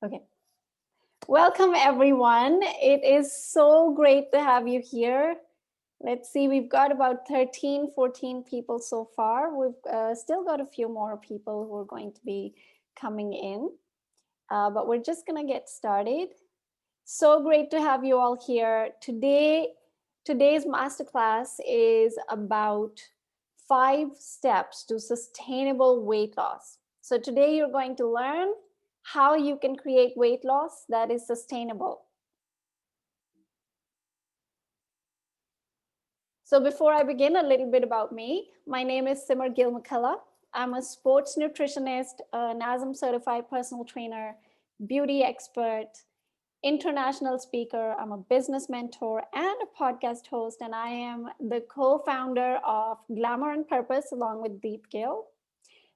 Okay. Welcome, everyone. It is so great to have you here. Let's see, we've got about 13, 14 people so far. We've still got a few more people who are going to be coming in, but we're just going to get started. So great to have you all here. Today's masterclass is about 5 steps to sustainable weight loss. So today you're going to learn how you can create weight loss that is sustainable. So before I begin, a little bit about me. My name is Simar Gill McCullough. I'm a sports nutritionist, a NASM certified personal trainer, beauty expert, international speaker. I'm a business mentor and a podcast host, and I am the co-founder of Glamour and Purpose along with Gill.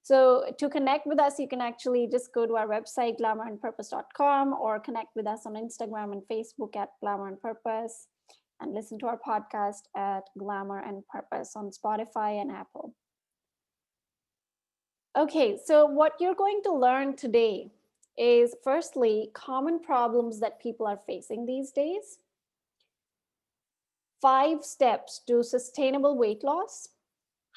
So to connect with us, you can actually just go to our website, glamourandpurpose.com, or connect with us on Instagram and Facebook at Glamour and Purpose, and listen to our podcast at Glamour and Purpose on Spotify and Apple. Okay, so what you're going to learn today is, firstly, common problems that people are facing these days, 5 steps to sustainable weight loss,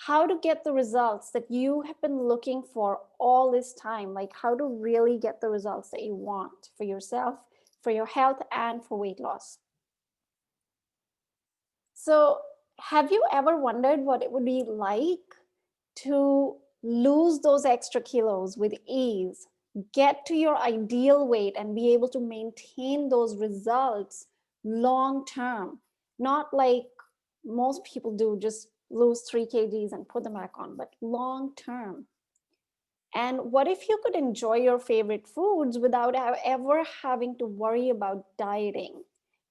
how to get the results that you have been looking for all this time, like how to really get the results that you want for yourself, for your health, and for weight loss. So, have you ever wondered what it would be like to lose those extra kilos with ease, get to your ideal weight, and be able to maintain those results long term? Not like most people do, just lose 3 kgs and put them back on, but long term. And what if you could enjoy your favorite foods without ever having to worry about dieting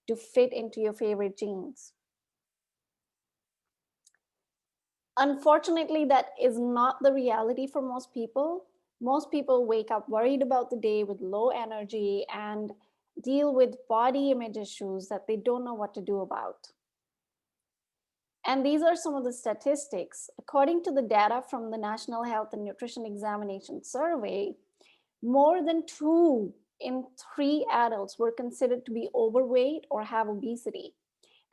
to fit into your favorite jeans? Unfortunately, that is not the reality for most people. Most people wake up worried about the day with low energy and deal with body image issues that they don't know what to do about. And these are some of the statistics. According to the data from the National Health and Nutrition Examination Survey, more than 2 in 3 adults were considered to be overweight or have obesity.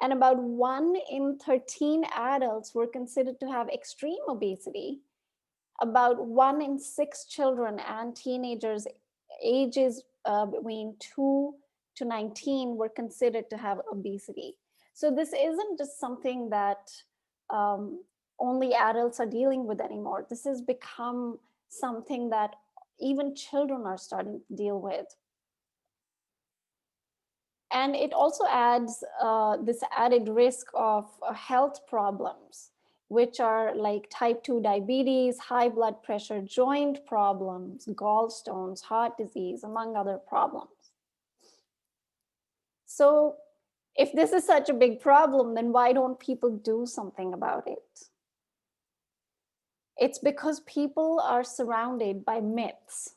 And about 1 in 13 adults were considered to have extreme obesity. About 1 in 6 children and teenagers ages between 2 to 19 were considered to have obesity. So this isn't just something that only adults are dealing with anymore. This has become something that even children are starting to deal with. And it also adds this added risk of health problems, which are like type 2 diabetes, high blood pressure, joint problems, gallstones, heart disease, among other problems. So if this is such a big problem, then why don't people do something about it? It's because people are surrounded by myths,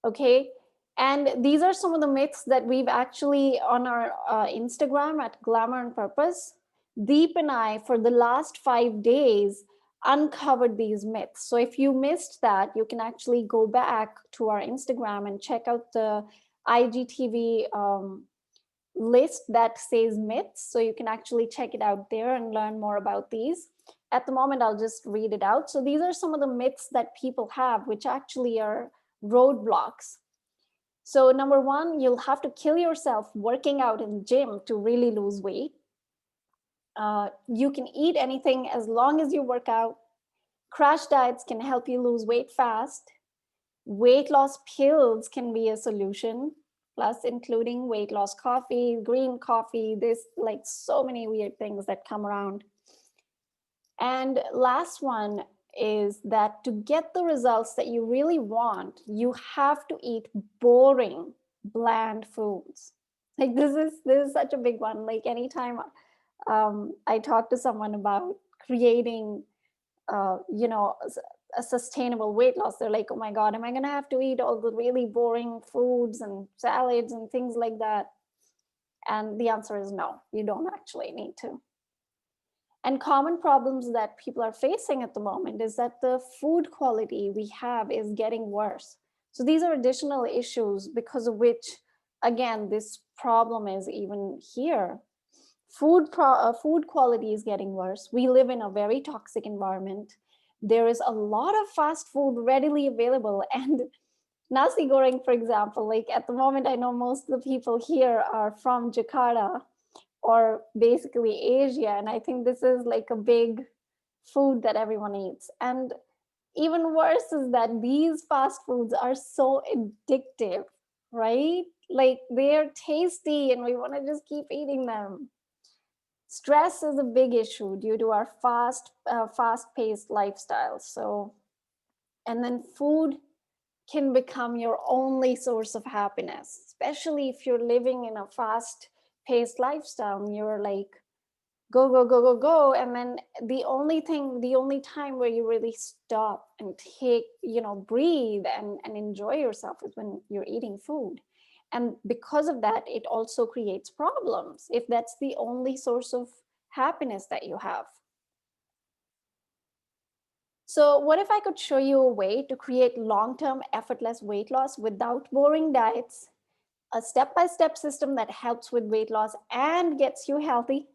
okay? And these are some of the myths that we've actually on our Instagram at Glamour and Purpose. Deep and I, for the last 5 days, uncovered these myths. So if you missed that, you can actually go back to our Instagram and check out the IGTV list that says myths. So you can actually check it out there and learn more about these. At the moment, I'll just read it out. So these are some of the myths that people have, which actually are roadblocks. So number 1, you'll have to kill yourself working out in the gym to really lose weight. You can eat anything as long as you work out. Crash diets can help you lose weight fast. Weight loss pills can be a solution, plus including weight loss coffee, green coffee. There's like so many weird things that come around. And last one is that to get the results that you really want, you have to eat boring, bland foods. Like this is such a big one. Like anytime I talk to someone about creating, a sustainable weight loss, they're like, oh my God, am I going to have to eat all the really boring foods and salads and things like that? And the answer is no, you don't actually need to. And common problems that people are facing at the moment is that the food quality we have is getting worse. So these are additional issues because of which, again, this problem is even here. Food quality is getting worse. We live in a very toxic environment. There is a lot of fast food readily available, and nasi goreng, for example, like at the moment, I know most of the people here are from Jakarta or basically Asia, and I think this is like a big food that everyone eats. And even worse is that these fast foods are so addictive, right? Like they're tasty and we want to just keep eating them. Stress is a big issue due to our fast-paced lifestyle. So, and then food can become your only source of happiness, especially if you're living in a fast-paced lifestyle and you're like, go, go, go, go, go. And then the only time where you really stop and take, breathe and enjoy yourself is when you're eating food. And because of that, it also creates problems if that's the only source of happiness that you have. So what if I could show you a way to create long-term effortless weight loss without boring diets, a step-by-step system that helps with weight loss and gets you healthy,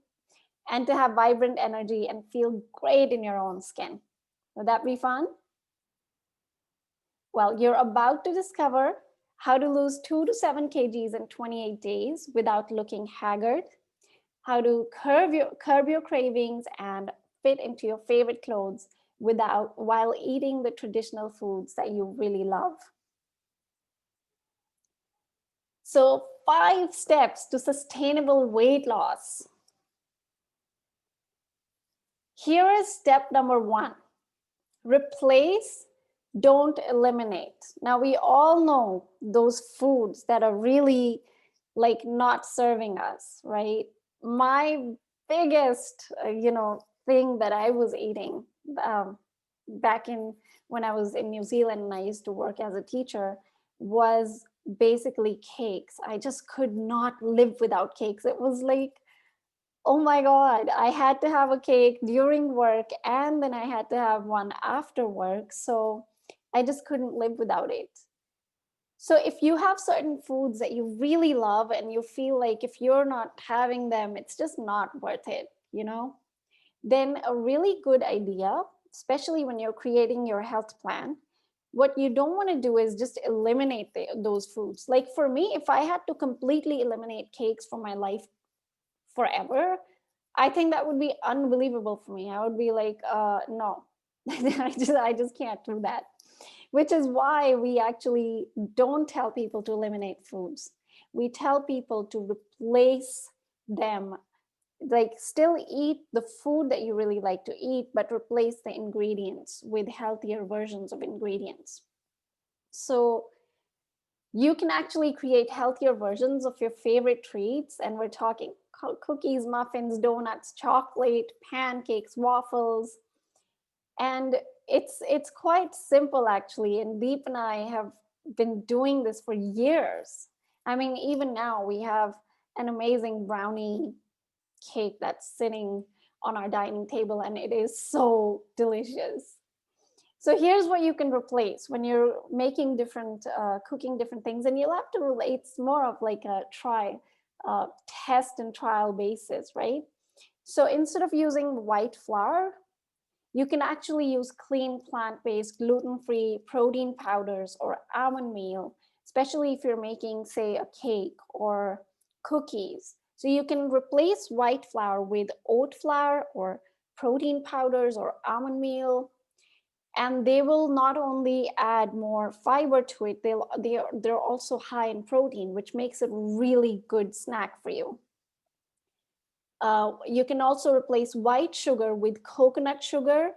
and to have vibrant energy and feel great in your own skin? Would that be fun? Well, you're about to discover how to lose 2 to 7 kgs in 28 days without looking haggard, how to curb your cravings and fit into your favorite clothes while eating the traditional foods that you really love. So 5 steps to sustainable weight loss. Here is step number 1. Replace, don't eliminate. Now we all know those foods that are really like not serving us, right? My biggest, thing that I was eating back when I was in New Zealand and I used to work as a teacher was basically cakes. I just could not live without cakes. It was like, oh my God, I had to have a cake during work and then I had to have one after work. So I just couldn't live without it. So if you have certain foods that you really love and you feel like if you're not having them, it's just not worth it, then a really good idea, especially when you're creating your health plan, what you don't want to do is just eliminate those foods. Like for me, if I had to completely eliminate cakes from my life forever, I think that would be unbelievable for me. I would be like, no, I just can't do that. Which is why we actually don't tell people to eliminate foods. We tell people to replace them, like still eat the food that you really like to eat, but replace the ingredients with healthier versions of ingredients. So you can actually create healthier versions of your favorite treats. And we're talking cookies, muffins, donuts, chocolate, pancakes, waffles. And it's quite simple actually. And Deep and I have been doing this for years. I mean, even now we have an amazing brownie cake that's sitting on our dining table and it is so delicious. So here's what you can replace when you're making different, cooking different things, and you'll have to relate. It's more of like a test and trial basis, right? So instead of using white flour, you can actually use clean plant-based, gluten-free protein powders or almond meal, especially if you're making, say, a cake or cookies. So you can replace white flour with oat flour or protein powders or almond meal. And they will not only add more fiber to it, they're also high in protein, which makes it a really good snack for you. You can also replace white sugar with coconut sugar,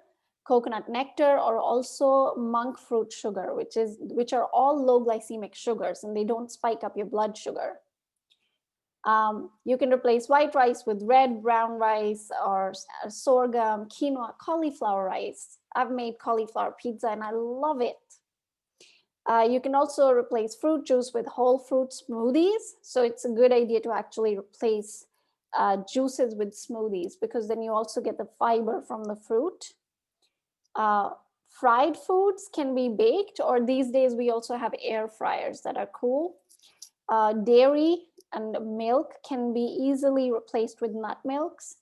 coconut nectar, or also monk fruit sugar, which are all low glycemic sugars and they don't spike up your blood sugar. You can replace white rice with red, brown rice, or sorghum, quinoa, cauliflower rice. I've made cauliflower pizza and I love it. You can also replace fruit juice with whole fruit smoothies. So it's a good idea to actually replace juices with smoothies because then you also get the fiber from the fruit. Fried foods can be baked, or these days we also have air fryers that are cool. Dairy and milk can be easily replaced with nut milks.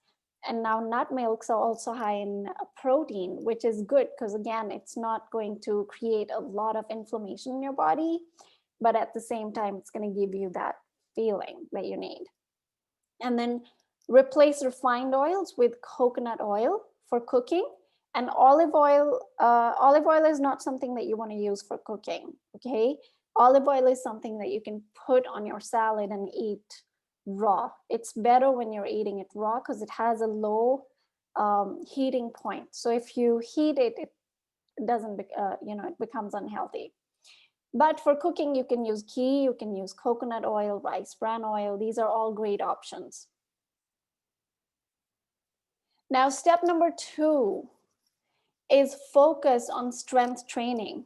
And now nut milks are also high in protein, which is good because again, it's not going to create a lot of inflammation in your body, but at the same time, it's going to give you that feeling that you need. And then replace refined oils with coconut oil for cooking. And olive oil is not something that you want to use for cooking, okay? Olive oil is something that you can put on your salad and eat raw. It's better when you're eating it raw because it has a low heating point. So if you heat it, it doesn't, it becomes unhealthy. But for cooking, you can use ghee, you can use coconut oil, rice bran oil. These are all great options. Now, step number 2 is focus on strength training.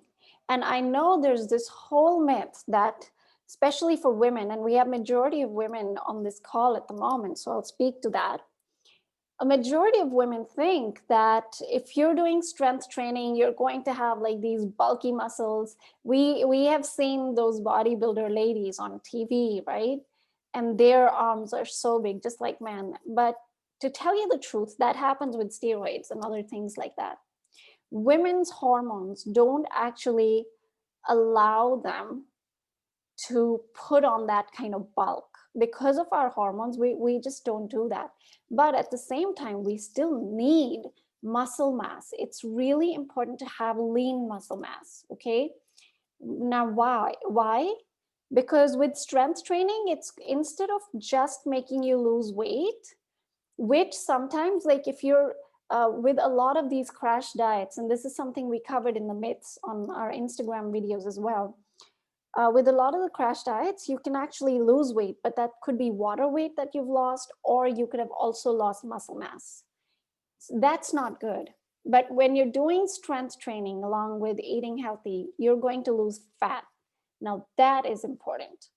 And I know there's this whole myth that, especially for women, and we have majority of women on this call at the moment, so I'll speak to that. A majority of women think that if you're doing strength training, you're going to have like these bulky muscles. We have seen those bodybuilder ladies on TV, right? And their arms are so big, just like men. But to tell you the truth, that happens with steroids and other things like that. Women's hormones don't actually allow them to put on that kind of bulk. Because of our hormones, we just don't do that. But at the same time, we still need muscle mass. It's really important to have lean muscle mass, okay? Now, why? Because with strength training, it's instead of just making you lose weight, which sometimes, like if you're with a lot of these crash diets, and this is something we covered in the myths on our Instagram videos as well. With a lot of the crash diets, you can actually lose weight, but that could be water weight that you've lost, or you could have also lost muscle mass. So that's not good. But when you're doing strength training along with eating healthy, you're going to lose fat. Now that is important.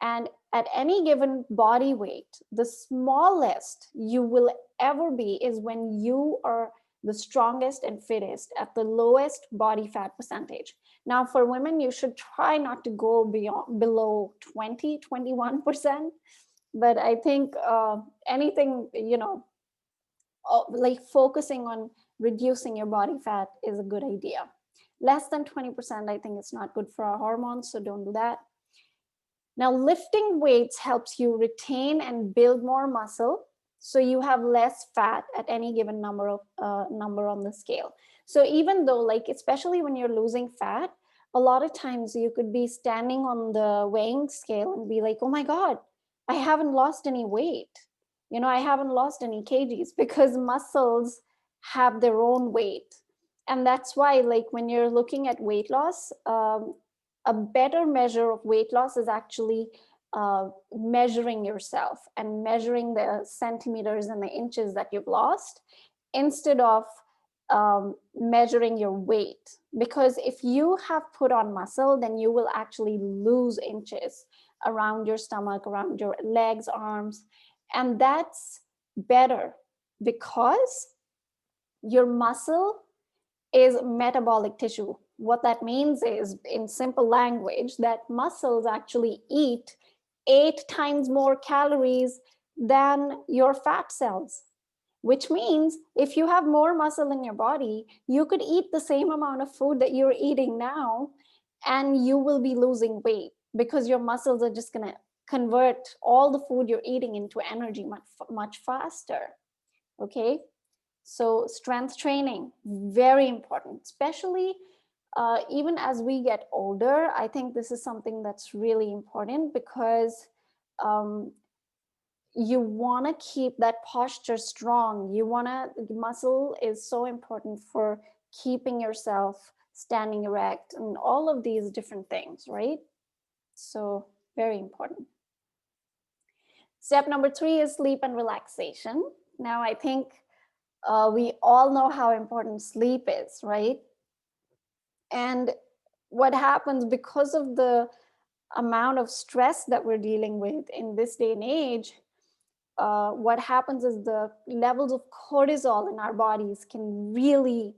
And at any given body weight, the smallest you will ever be is when you are the strongest and fittest at the lowest body fat percentage. Now, for women, you should try not to go below 20, 21%. But I think anything, like focusing on reducing your body fat is a good idea. Less than 20%, I think it's not good for our hormones, so don't do that. Now, lifting weights helps you retain and build more muscle, so you have less fat at any given number on the scale. So even though, like, especially when you're losing fat, a lot of times you could be standing on the weighing scale and be like, oh my God, I haven't lost any weight. I haven't lost any kgs, because muscles have their own weight. And that's why, like, when you're looking at weight loss, a better measure of weight loss is actually measuring yourself and measuring the centimeters and the inches that you've lost, instead of measuring your weight. Because if you have put on muscle, then you will actually lose inches around your stomach, around your legs, arms. And that's better, because your muscle is metabolic tissue. What that means is, in simple language, that muscles actually eat 8 times more calories than your fat cells, which means if you have more muscle in your body, you could eat the same amount of food that you're eating now, and you will be losing weight, because your muscles are just going to convert all the food you're eating into energy much faster. Okay. So strength training, very important, especially even as we get older. I think this is something that's really important, because you want to keep that posture strong. Muscle is so important for keeping yourself standing erect and all of these different things, right? So very important. Step number 3 is sleep and relaxation. Now, I think we all know how important sleep is, right? And what happens, because of the amount of stress that we're dealing with in this day and age, what happens is the levels of cortisol in our bodies can really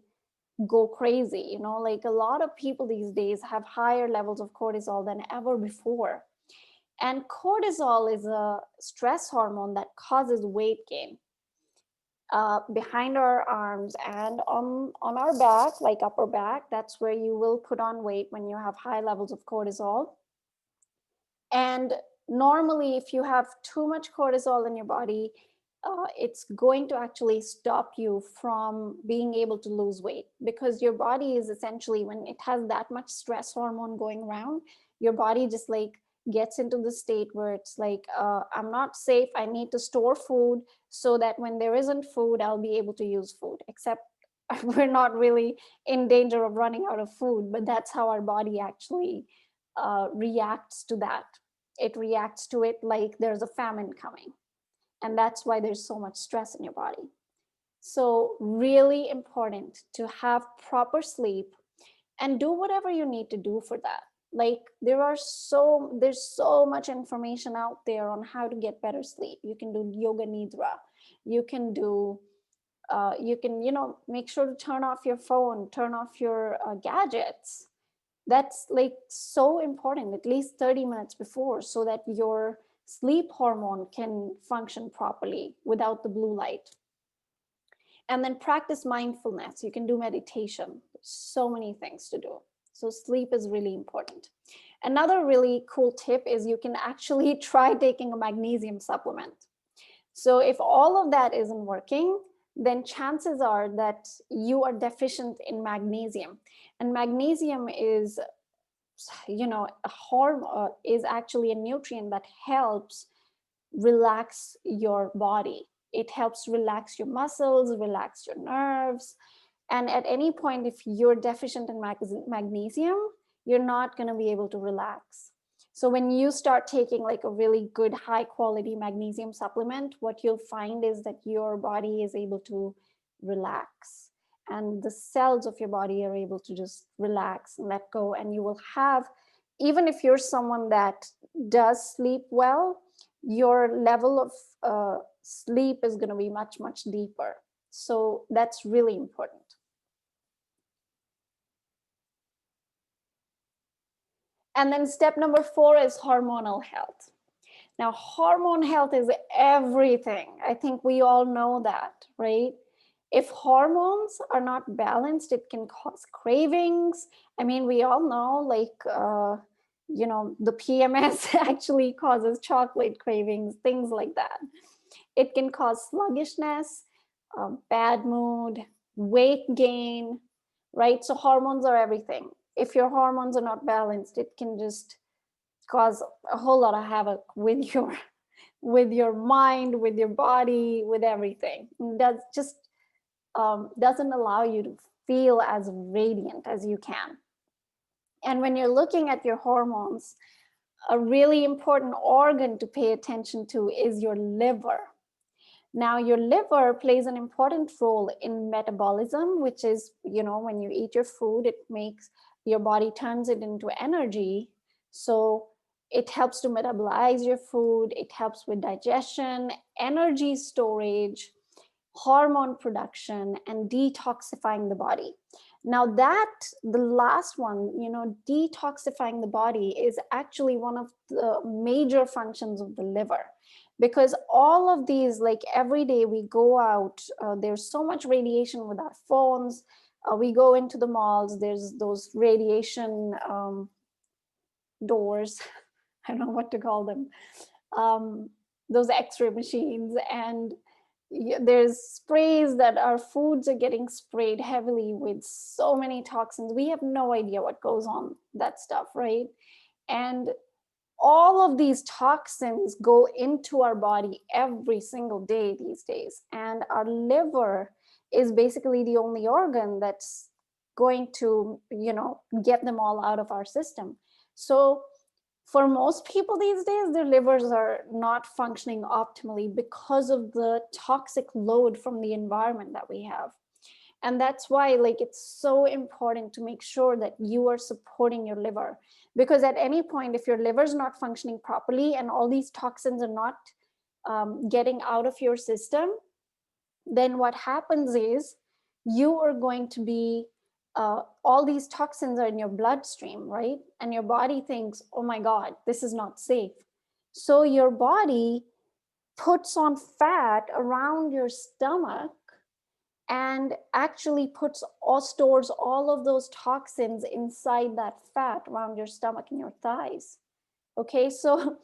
go crazy. You know, like a lot of people these days have higher levels of cortisol than ever before. And cortisol is a stress hormone that causes weight gain behind our arms and on our back, like upper back. That's where you will put on weight when you have high levels of cortisol. And normally, if you have too much cortisol in your body, it's going to actually stop you from being able to lose weight, because your body is essentially, when it has that much stress hormone going around, your body just like gets into the state where it's like, I'm not safe. I need to store food so that when there isn't food, I'll be able to use food. Except we're not really in danger of running out of food, but that's how our body actually reacts to that. It reacts to it like there's a famine coming. And that's why there's so much stress in your body. So really important to have proper sleep and do whatever you need to do for that. Like there's so much information out there on how to get better sleep. You can do yoga nidra. You can do make sure to turn off your phone, turn off your gadgets. That's like so important, at least 30 minutes before, so that your sleep hormone can function properly without the blue light. And then practice mindfulness. You can do meditation. There's so many things to do. So sleep is really important. Another really cool tip is you can actually try taking a magnesium supplement. So if all of that isn't working, then chances are that you are deficient in magnesium. And magnesium is, is actually a nutrient that helps relax your body. It helps relax your muscles, relax your nerves. And at any point, if you're deficient in magnesium, you're not going to be able to relax. So when you start taking like a really good high quality magnesium supplement, what you'll find is that your body is able to relax, and the cells of your body are able to just relax and let go. And you will have, even if you're someone that does sleep well, your level of sleep is going to be much, much deeper. So that's really important. And then step number 4 is hormonal health. Now, hormone health is everything. I think we all know that, right? If hormones are not balanced, it can cause cravings. I mean, we all know, like, the PMS actually causes chocolate cravings, things like that. It can cause sluggishness, bad mood, weight gain, right? So hormones are everything. If your hormones are not balanced, it can just cause a whole lot of havoc with your mind, with your body, with everything. That just doesn't allow you to feel as radiant as you can. And when you're looking at your hormones, a really important organ to pay attention to is your liver. Now, your liver plays an important role in metabolism, which is, when you eat your food, it makes your body turns it into energy. So it helps to metabolize your food. It helps with digestion, energy storage, hormone production, and detoxifying the body. Now the last one, detoxifying the body is actually one of the major functions of the liver, because all of these, like every day we go out, there's so much radiation with our phones. We go into the malls, there's those radiation doors, I don't know what to call them, those x-ray machines, and there's sprays that our foods are getting sprayed heavily with so many toxins. We have no idea what goes on that stuff, right? And all of these toxins go into our body every single day these days. And our liver is basically the only organ that's going to, get them all out of our system. So for most people these days, their livers are not functioning optimally because of the toxic load from the environment that we have. And that's why, like, it's so important to make sure that you are supporting your liver, because at any point, if your liver is not functioning properly and all these toxins are not getting out of your system, then what happens is you are going to be all these toxins are in your bloodstream, right? And your body thinks, oh my God, this is not safe. So your body puts on fat around your stomach and actually puts or stores all of those toxins inside that fat around your stomach and your thighs. Okay, so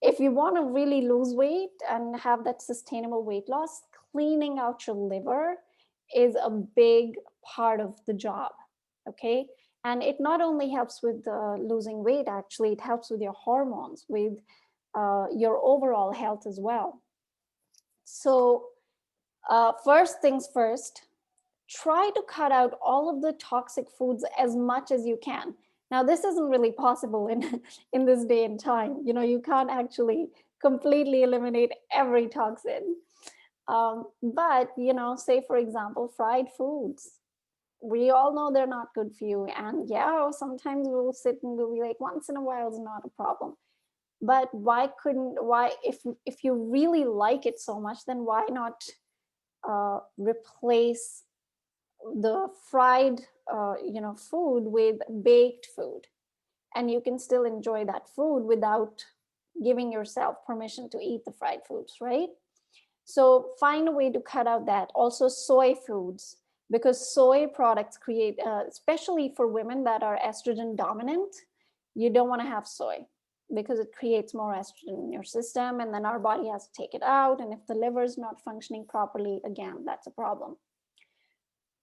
if you want to really lose weight and have that sustainable weight loss, cleaning out your liver is a big part of the job. Okay, and it not only helps with losing weight, actually, it helps with your hormones, with your overall health as well. So, first things first, try to cut out all of the toxic foods as much as you can. Now, this isn't really possible in this day and time. You know, you can't actually completely eliminate every toxin. But, you know, say for example, fried foods. We all know they're not good for you. And yeah, sometimes we'll sit and we'll be like, once in a while is not a problem. But why, if you really like it so much, then why not replace the fried food with baked food, and you can still enjoy that food without giving yourself permission to eat the fried foods, right? So find a way to cut out that. Also soy foods, because soy products create especially for women that are estrogen dominant, you don't want to have soy because it creates more estrogen in your system, and then our body has to take it out, and if the liver is not functioning properly, again, that's a problem.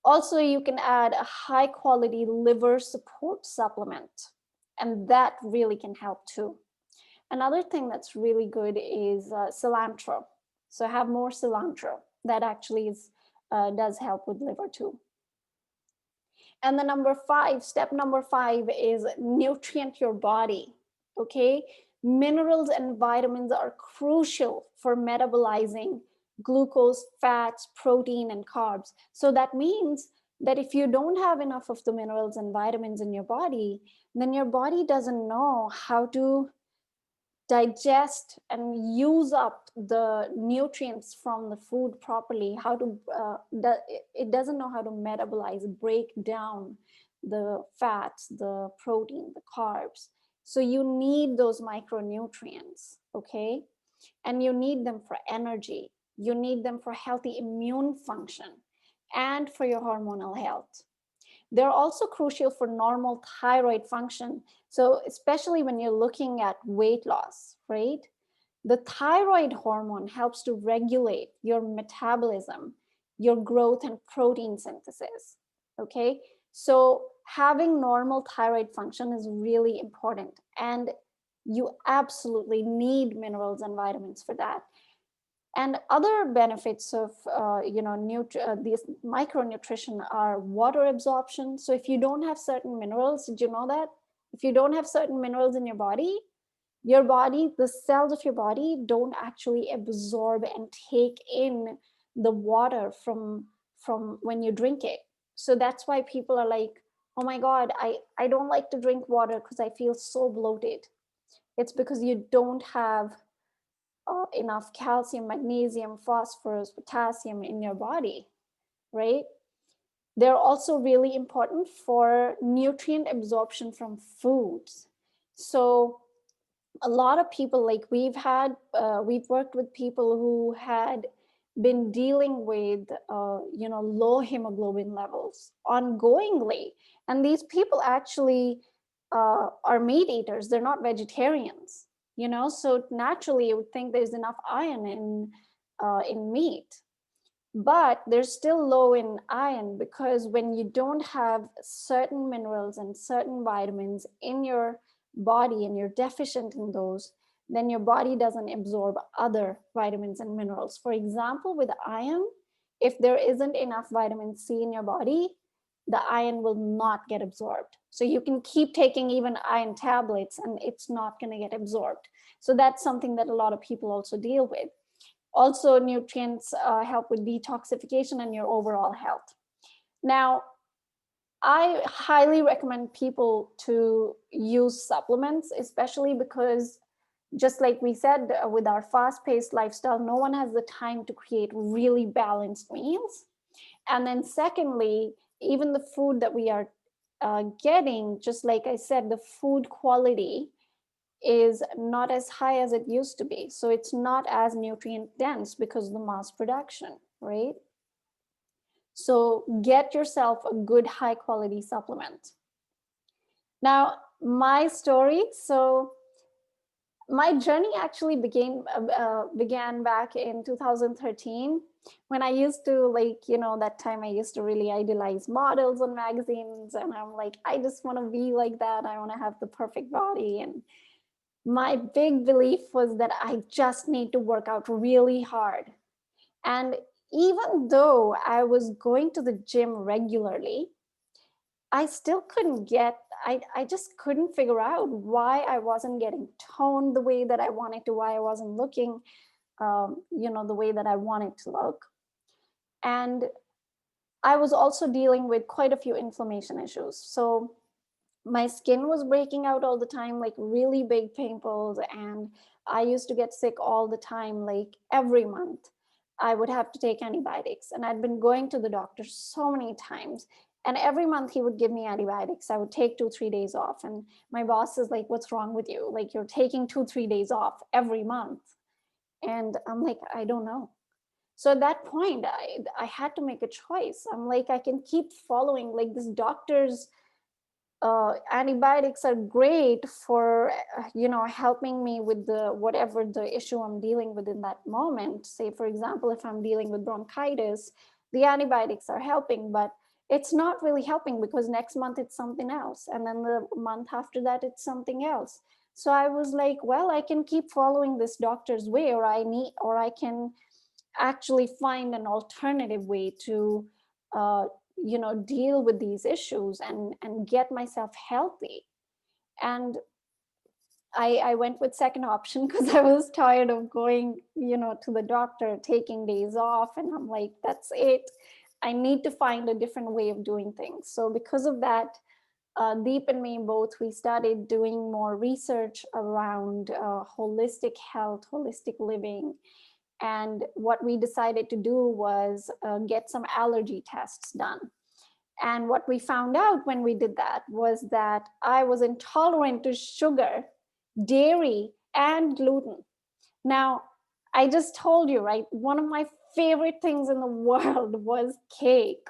Also, you can add a high quality liver support supplement, and that really can help too. Another thing that's really good is cilantro. So have more cilantro. That actually does help with liver too. And the step number 5 is nutrient your body. Okay, minerals and vitamins are crucial for metabolizing glucose, fats, protein, and carbs. So that means that if you don't have enough of the minerals and vitamins in your body, then your body doesn't know how to digest and use up the nutrients from the food properly, how to it doesn't know how to metabolize, break down the fats, the protein, the carbs. So you need those micronutrients, okay? And you need them for energy, you need them for healthy immune function, and for your hormonal health. They're also crucial for normal thyroid function. So especially when you're looking at weight loss, right? The thyroid hormone helps to regulate your metabolism, your growth, and protein synthesis. Okay, so having normal thyroid function is really important, and you absolutely need minerals and vitamins for that. And other benefits of these micronutrition are water absorption. So if you don't have certain minerals, did you know that? If you don't have certain minerals in your body, the cells of your body don't actually absorb and take in the water from when you drink it. So that's why people are like, oh my God, I don't like to drink water because I feel so bloated. It's because you don't have enough calcium, magnesium, phosphorus, potassium in your body, right? They're also really important for nutrient absorption from foods. So a lot of people, like we've worked with people who had been dealing with low hemoglobin levels ongoingly, and these people actually are meat eaters, they're not vegetarians, so naturally you would think there's enough iron in meat, but they're still low in iron because when you don't have certain minerals and certain vitamins in your body and you're deficient in those, then your body doesn't absorb other vitamins and minerals. For example, with iron, if there isn't enough vitamin C in your body, the iron will not get absorbed. So you can keep taking even iron tablets and it's not going to get absorbed. So that's something that a lot of people also deal with. Also, nutrients help with detoxification and your overall health. Now, I highly recommend people to use supplements, especially because just like we said, with our fast-paced lifestyle, no one has the time to create really balanced meals. And then secondly, even the food that we are getting, just like I said, the food quality is not as high as it used to be. So it's not as nutrient dense because of the mass production, right? So get yourself a good high quality supplement. Now, my story. So my journey actually began back in 2013 when I used to, like, that time I used to really idealize models on magazines, and I'm like, I just want to be like that. I want to have the perfect body. And my big belief was that I just need to work out really hard. And even though I was going to the gym regularly, I still couldn't I just couldn't figure out why I wasn't getting toned the way that I wanted to, why I wasn't looking, the way that I wanted to look. And I was also dealing with quite a few inflammation issues. So my skin was breaking out all the time, like really big pimples. And I used to get sick all the time, like every month. I would have to take antibiotics. And I'd been going to the doctor so many times. And every month he would give me antibiotics. I would take 2-3 days off. And my boss is like, what's wrong with you? Like, you're taking 2-3 days off every month. And I'm like, I don't know. So at that point, I had to make a choice. I'm like, I can keep following like this doctor's antibiotics are great for helping me with the whatever the issue I'm dealing with in that moment. Say, for example, if I'm dealing with bronchitis, the antibiotics are helping, but it's not really helping because next month it's something else, and then the month after that it's something else. So I was like, well, I can keep following this doctor's way, or I can actually find an alternative way to uh, deal with these issues and get myself healthy. And I went with second option because I was tired of going to the doctor, taking days off, and I'm like, that's it, I need to find a different way of doing things. So because of that, Deep and me both, we started doing more research around holistic health, holistic living. And what we decided to do was get some allergy tests done. And what we found out when we did that was that I was intolerant to sugar, dairy, and gluten. Now, I just told you, right? One of my favorite things in the world was cake.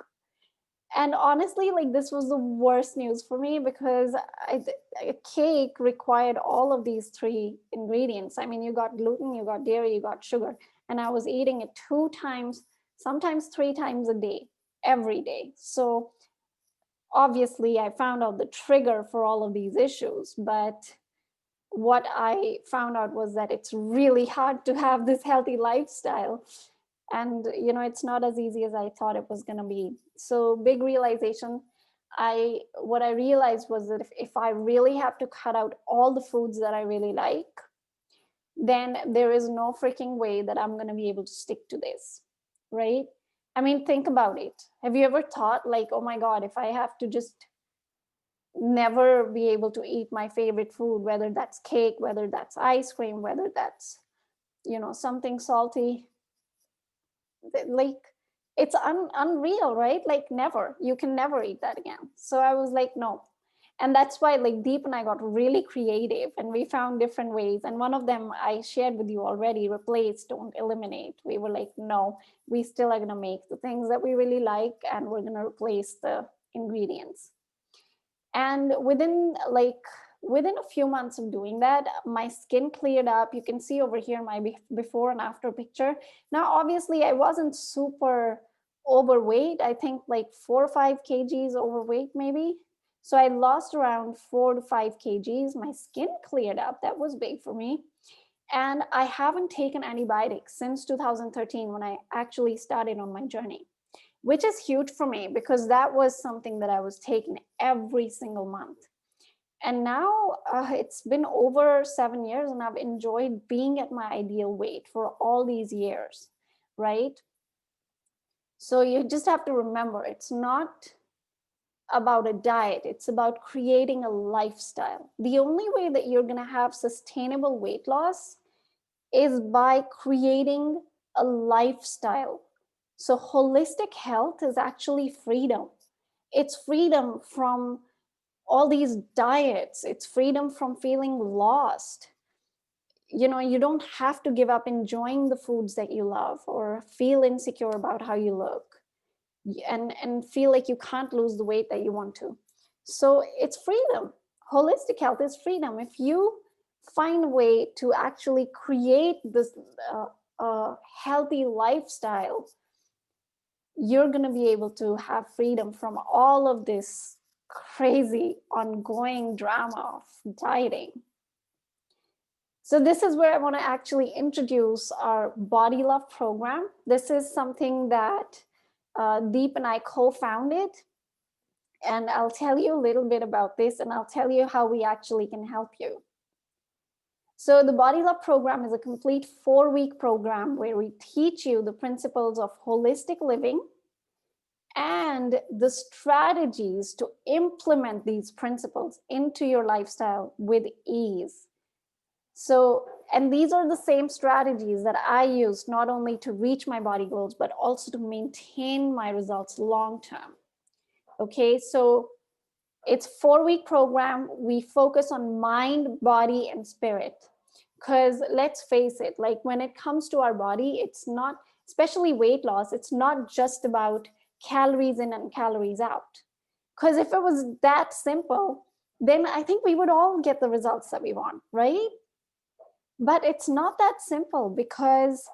And honestly, like, this was the worst news for me because a cake required all of these three ingredients. I mean, you got gluten, you got dairy, you got sugar. And I was eating it 2 times, sometimes 3 times a day, every day. So obviously I found out the trigger for all of these issues. But what I found out was that it's really hard to have this healthy lifestyle. And it's not as easy as I thought it was going to be. So big realization. What I realized was that if I really have to cut out all the foods that I really like, then there is no freaking way that I'm going to be able to stick to this, right? I mean, think about it. Have you ever thought like, oh my God, if I have to just never be able to eat my favorite food, whether that's cake, whether that's ice cream, whether that's something salty, like, it's unreal, right? Like, never, you can never eat that again. So I was like, no. And that's why, like, Deep and I got really creative, and we found different ways. And one of them I shared with you already: replace, don't eliminate. We were like, no, we still are going to make the things that we really like, and we're going to replace the ingredients. And within a few months of doing that, my skin cleared up. You can see over here my before and after picture. Now, obviously, I wasn't super overweight. I think like 4 or 5 kgs overweight, maybe. So I lost around 4 to 5 kgs. My skin cleared up. That was big for me. And I haven't taken antibiotics since 2013 when I actually started on my journey, which is huge for me because that was something that I was taking every single month. And now it's been over 7 years, and I've enjoyed being at my ideal weight for all these years, right? So you just have to remember, it's not about a diet, it's about creating a lifestyle. The only way that you're going to have sustainable weight loss is by creating a lifestyle. So holistic health is actually freedom. It's freedom from all these diets. It's freedom from feeling lost. You don't have to give up enjoying the foods that you love or feel insecure about how you look and feel like you can't lose the weight that you want to. So it's freedom. Holistic health is freedom. If you find a way to actually create this healthy lifestyle, you're going to be able to have freedom from all of this crazy ongoing drama of dieting. So this is where I want to actually introduce our BodyLove program. This is something that Deep and I co-founded, and I'll tell you a little bit about this, and I'll tell you how we actually can help you. So the BodyLove program is a complete 4-week program where we teach you the principles of holistic living and the strategies to implement these principles into your lifestyle with ease. So, and these are the same strategies that I use not only to reach my body goals, but also to maintain my results long term. Okay, so it's a 4-week program. We focus on mind, body, and spirit. Because let's face it, like when it comes to our body, it's not, especially weight loss, it's not just about calories in and calories out. Because if it was that simple, then I think we would all get the results that we want, right? But it's not that simple, because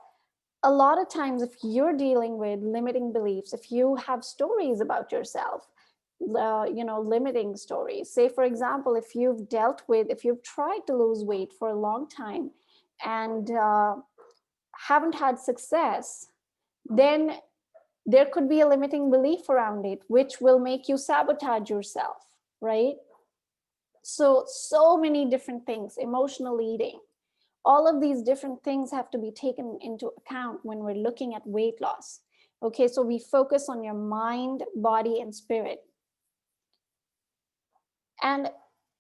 a lot of times if you're dealing with limiting beliefs, if you have stories about yourself, limiting stories, say for example, if you've tried to lose weight for a long time and haven't had success, then there could be a limiting belief around it, which will make you sabotage yourself, right? So many different things, emotional eating, all of these different things have to be taken into account when we're looking at weight loss. Okay, so we focus on your mind, body, and spirit. And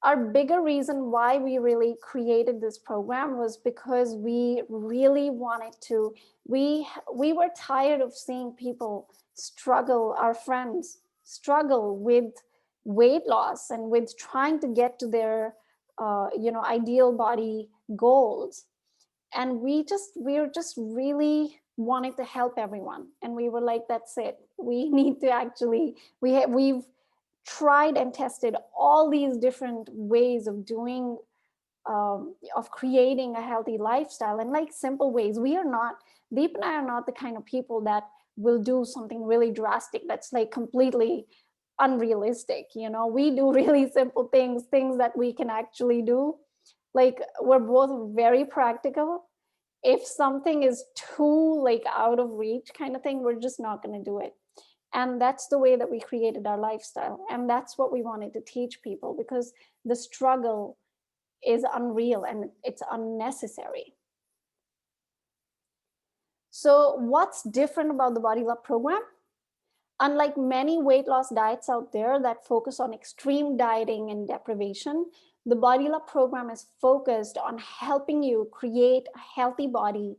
our bigger reason why we really created this program was because we really wanted to, we were tired of seeing people struggle, our friends struggle with weight loss and with trying to get to their ideal body goals. And we were just really wanting to help everyone, and we were like, that's it, we need to actually, we've tried and tested all these different ways of doing of creating a healthy lifestyle, and like simple ways. Deep and I are not the kind of people that will do something really drastic that's like completely unrealistic. We do really simple things that we can actually do. Like, we're both very practical. If something is too like out of reach kind of thing, we're just not going to do it. And that's the way that we created our lifestyle, and that's what we wanted to teach people, because the struggle is unreal and it's unnecessary. So what's different about the BodyLove program? Unlike many weight loss diets out there that focus on extreme dieting and deprivation, the BodyLove program is focused on helping you create a healthy body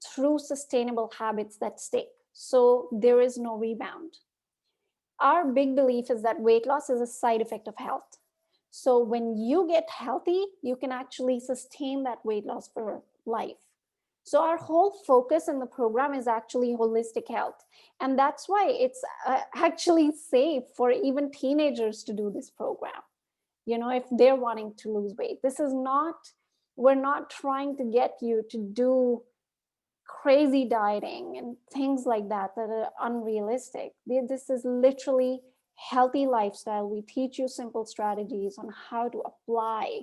through sustainable habits that stick. So there is no rebound. Our big belief is that weight loss is a side effect of health. So when you get healthy, you can actually sustain that weight loss for life. So our whole focus in the program is actually holistic health. And that's why it's actually safe for even teenagers to do this program. If they're wanting to lose weight, we're not trying to get you to do crazy dieting and things like that are unrealistic. This is literally healthy lifestyle. We teach you simple strategies on how to apply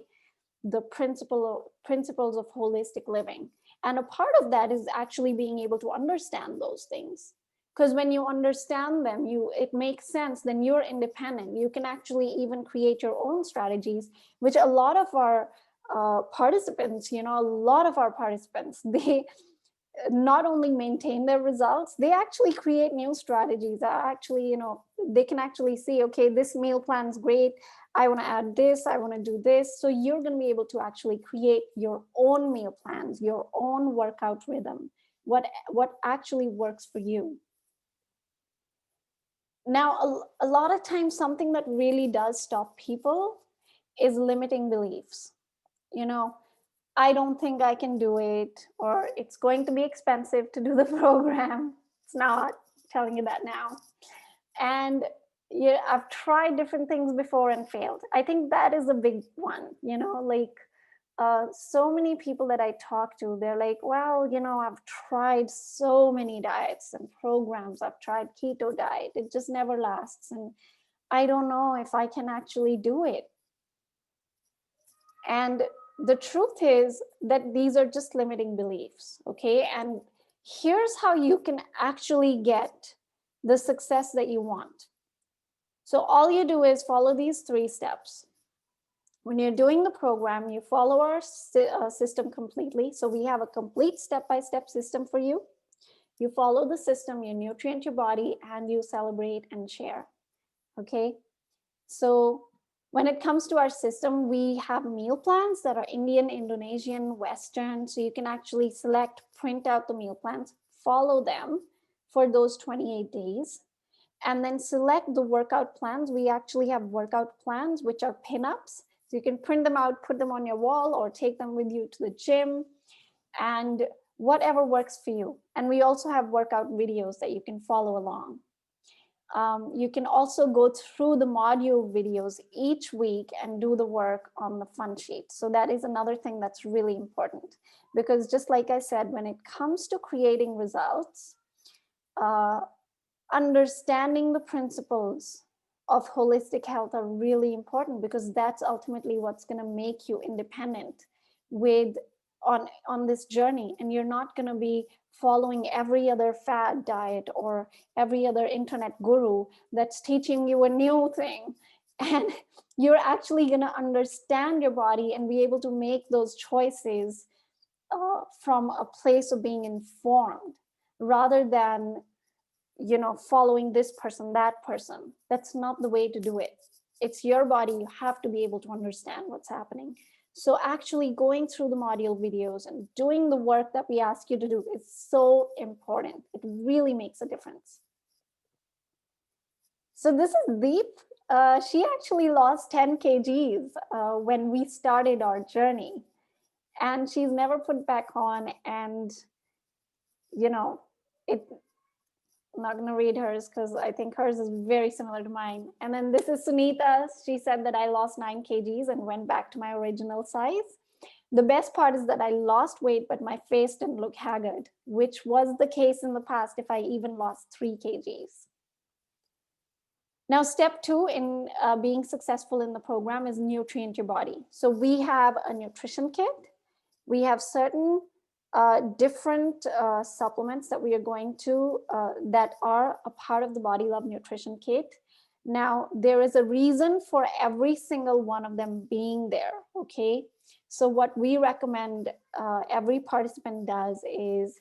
the principles of holistic living. And a part of that is actually being able to understand those things. Because when you understand them, it makes sense. Then you're independent. You can actually even create your own strategies, which a lot of our participants, they not only maintain their results, they actually create new strategies. They can actually see, okay, this meal plan is great, I want to add this, I want to do this. So you're going to be able to actually create your own meal plans, your own workout rhythm, what actually works for you. Now, a lot of times, something that really does stop people is limiting beliefs. You know, I don't think I can do it, or it's going to be expensive to do the program. It's not, telling you that now. And yeah, I've tried different things before and failed. I think that is a big one, like so many people that I talk to, they're like, well, I've tried so many diets and programs. I've tried keto diet. It just never lasts. And I don't know if I can actually do it. And the truth is that these are just limiting beliefs, okay? And here's how you can actually get the success that you want. So all you do is follow these 3 steps. When you're doing the program, you follow our system completely. So we have a complete step-by-step system for you. You follow the system, you nutrient your body, and you celebrate and share, okay? So when it comes to our system, we have meal plans that are Indian, Indonesian, Western. So you can actually select, print out the meal plans, follow them for those 28 days, and then select the workout plans. We actually have workout plans, which are pinups. So you can print them out, put them on your wall, or take them with you to the gym, and whatever works for you. And we also have workout videos that you can follow along. You can also go through the module videos each week and do the work on the fun sheet. So that is another thing that's really important, because just like I said, when it comes to creating results, understanding the principles of holistic health are really important, because that's ultimately what's going to make you independent on this journey. And you're not going to be following every other fad diet or every other internet guru that's teaching you a new thing. And you're actually going to understand your body and be able to make those choices from a place of being informed, rather than following this person, that person. That's not the way to do it. It's your body. You have to be able to understand what's happening. So actually going through the module videos and doing the work that we ask you to do is so important. It really makes a difference. So this is Deep. She actually lost 10 kgs when we started our journey, and she's never put back on. And I'm not going to read hers because I think hers is very similar to mine. And then this is Sunita. She said that I lost 9 kgs and went back to my original size. The best part is that I lost weight, but my face didn't look haggard, which was the case in the past if I even lost 3 kgs. Now, step 2 in being successful in the program is nutrient your body. So we have a nutrition kit. We have certain different supplements that we are going to, that are a part of the BodyLove Nutrition Kit. Now, there is a reason for every single one of them being there, okay? So what we recommend every participant does is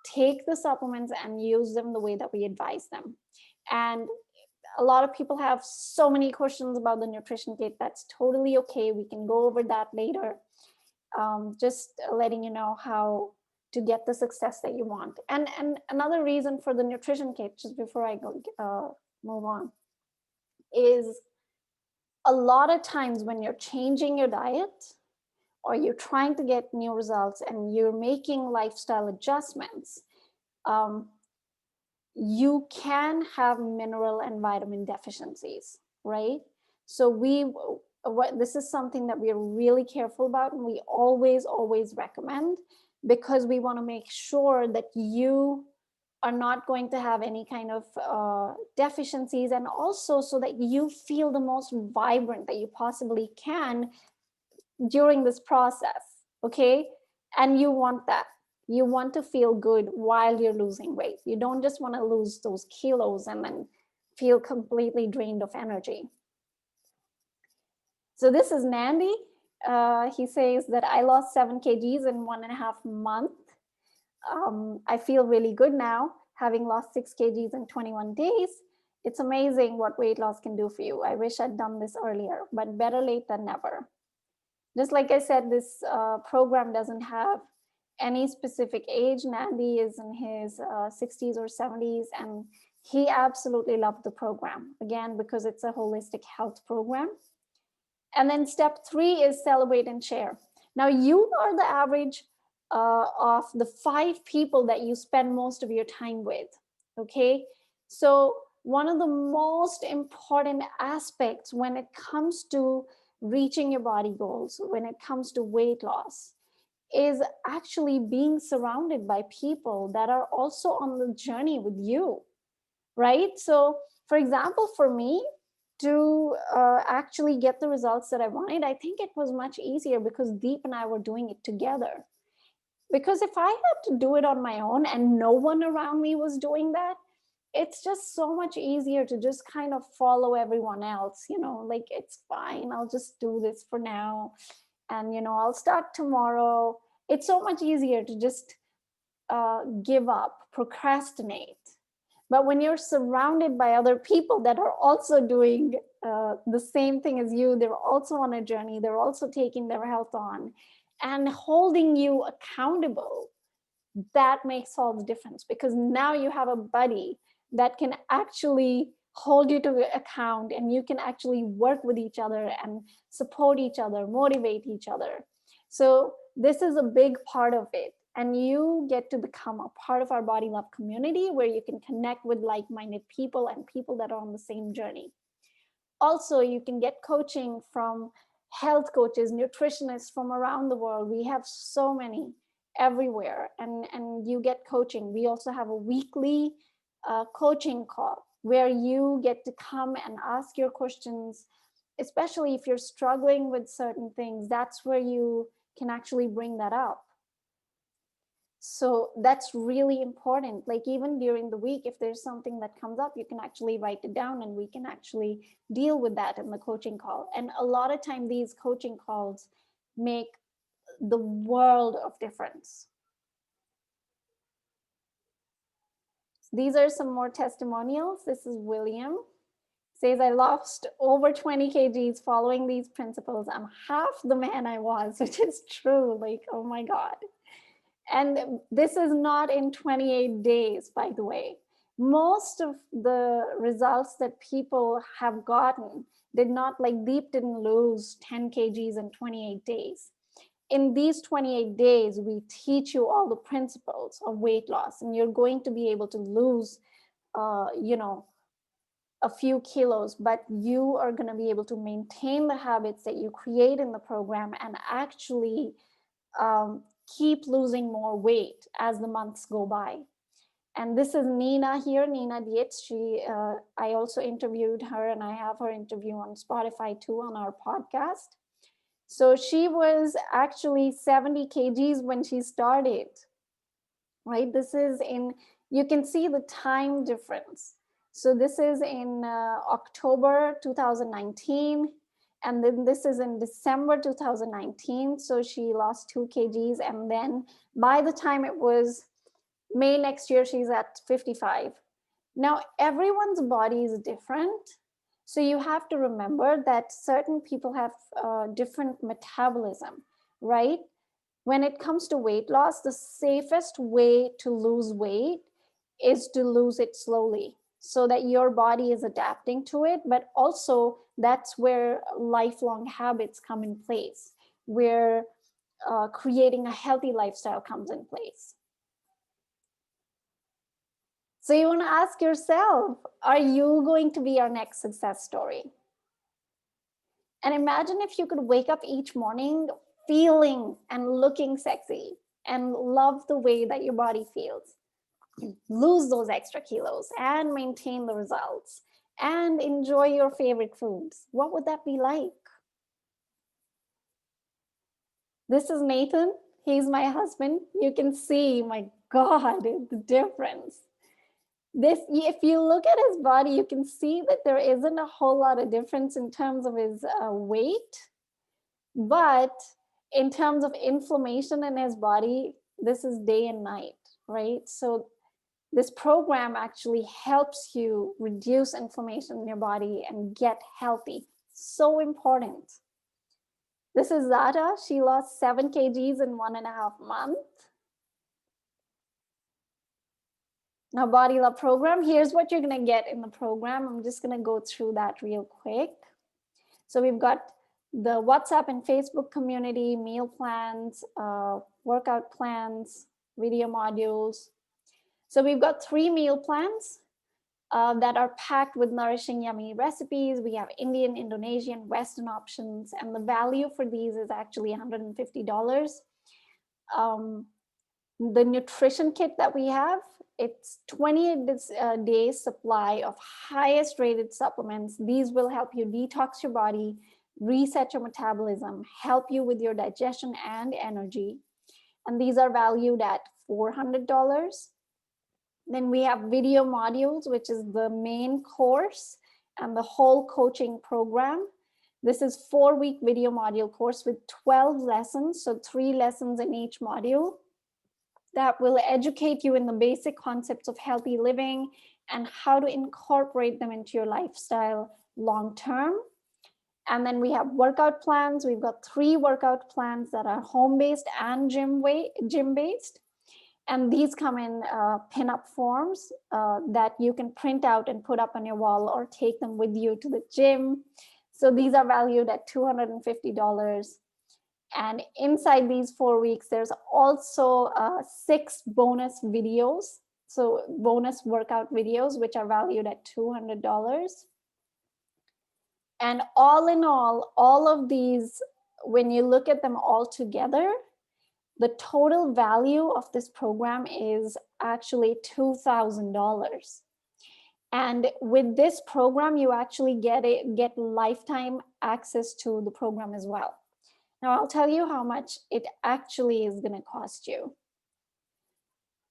take the supplements and use them the way that we advise them. And a lot of people have so many questions about the nutrition kit. That's totally okay. We can go over that later. Just letting you know how to get the success that you want. And another reason for the nutrition kit, just before I go move on, is a lot of times when you're changing your diet or you're trying to get new results and you're making lifestyle adjustments, you can have mineral and vitamin deficiencies, right? So this is something that we are really careful about, and we always recommend, because we want to make sure that you are not going to have any kind of deficiencies, and also so that you feel the most vibrant that you possibly can during this process, okay? And you want that. You want to feel good while you're losing weight. You don't just want to lose those kilos and then feel completely drained of energy. So this is Nandi. He says that I lost 7 kgs in 1.5 months. I feel really good now, having lost 6 kgs in 21 days. It's amazing what weight loss can do for you. I wish I'd done this earlier, but better late than never. Just like I said, this program doesn't have any specific age. Nandi is in his 60s or 70s, and He absolutely loved the program, again, because it's a holistic health program. And then step 3 is celebrate and share. Now, you are the average of the 5 people that you spend most of your time with, okay? So one of the most important aspects when it comes to reaching your body goals, when it comes to weight loss, is actually being surrounded by people that are also on the journey with you, right? So, for example, for me to actually get the results that I wanted, I think it was much easier because Deep and I were doing it together. Because if I had to do it on my own and no one around me was doing that, it's just so much easier to just kind of follow everyone else, like it's fine, I'll just do this for now. And, I'll start tomorrow. It's so much easier to just give up, procrastinate. But when you're surrounded by other people that are also doing the same thing as you, they're also on a journey, they're also taking their health on and holding you accountable, that makes all the difference, because now you have a buddy that can actually hold you to account, and you can actually work with each other and support each other, motivate each other. So this is a big part of it. And you get to become a part of our BodyLove community where you can connect with like-minded people and people that are on the same journey. Also, you can get coaching from health coaches, nutritionists from around the world. We have so many everywhere, and you get coaching. We also have a weekly coaching call where you get to come and ask your questions, especially if you're struggling with certain things. That's where you can actually bring that up. So that's really important. Like even during the week, if there's something that comes up, you can actually write it down and we can actually deal with that in the coaching call. And a lot of time these coaching calls make the world of difference. These are some more testimonials. This is William. Says, I lost over 20 kgs following these principles. I'm half the man I was, which is true. Like, oh my God. And this is not in 28 days, by the way. Most of the results that people have gotten did not, like Deep didn't lose 10 kgs in 28 days. In these 28 days, we teach you all the principles of weight loss, and you're going to be able to lose, a few kilos, but you are going to be able to maintain the habits that you create in the program and actually keep losing more weight as the months go by. And this is Nina here, Nina Dietz. I also interviewed her, and I have her interview on Spotify too on our podcast. So she was actually 70 kgs when she started, right? This is you can see the time difference. So this is in October 2019. And then this is in December 2019. So she lost 2 kgs. And then by the time it was May next year, she's at 55. Now, everyone's body is different. So you have to remember that certain people have different metabolism, right? When it comes to weight loss, the safest way to lose weight is to lose it slowly, so that your body is adapting to it. But also that's where lifelong habits come in place, where creating a healthy lifestyle comes in place. So you want to ask yourself, are you going to be our next success story? And imagine if you could wake up each morning feeling and looking sexy and love the way that your body feels. Lose those extra kilos and maintain the results and enjoy your favorite foods. What would that be like? This is Nathan. He's my husband. You can see, my God, the difference. If you look at his body, you can see that there isn't a whole lot of difference in terms of his weight, but in terms of inflammation in his body, this is day and night, right? So this program actually helps you reduce inflammation in your body and get healthy. So important. This is Zada. She lost 7 kgs in 1.5 months. Now, BodyLove program, here's what you're going to get in the program. I'm just going to go through that real quick. So we've got the WhatsApp and Facebook community, meal plans, workout plans, video modules. So we've got 3 meal plans that are packed with nourishing, yummy recipes. We have Indian, Indonesian, Western options, and the value for these is actually $150. The nutrition kit that we have, it's 28 days supply of highest rated supplements. These will help you detox your body, reset your metabolism, help you with your digestion and energy. And these are valued at $400. Then we have video modules, which is the main course and the whole coaching program. This is 4-week video module course with 12 lessons, so 3 lessons in each module that will educate you in the basic concepts of healthy living and how to incorporate them into your lifestyle long term. And then we have workout plans. We've got 3 workout plans that are home-based and gym-based. And these come in pin-up forms that you can print out and put up on your wall or take them with you to the gym. So these are valued at $250. And inside these 4 weeks, there's also 6 bonus videos. So bonus workout videos, which are valued at $200. And all in all of these, when you look at them all together, the total value of this program is actually $2,000. And with this program, you actually get lifetime access to the program as well. Now, I'll tell you how much it actually is going to cost you.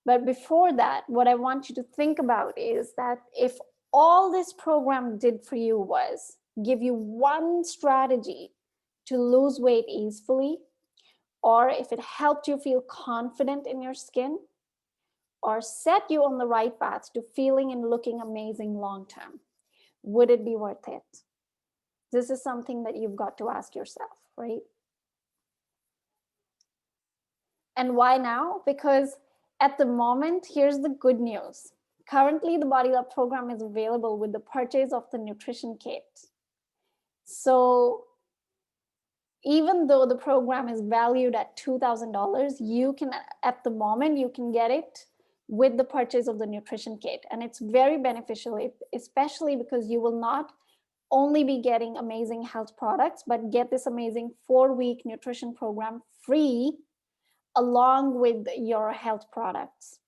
But before that, what I want you to think about is that if all this program did for you was give you one strategy to lose weight easily, or if it helped you feel confident in your skin, or set you on the right path to feeling and looking amazing long term, would it be worth it? This is something that you've got to ask yourself, right? And why now? Because at the moment, here's the good news. Currently, the BodyLove program is available with the purchase of the nutrition kit. So even though the program is valued at $2,000, you can, at the moment, you can get it with the purchase of the nutrition kit. And it's very beneficial, especially because you will not only be getting amazing health products, but get this amazing 4-week nutrition program free along with your health products.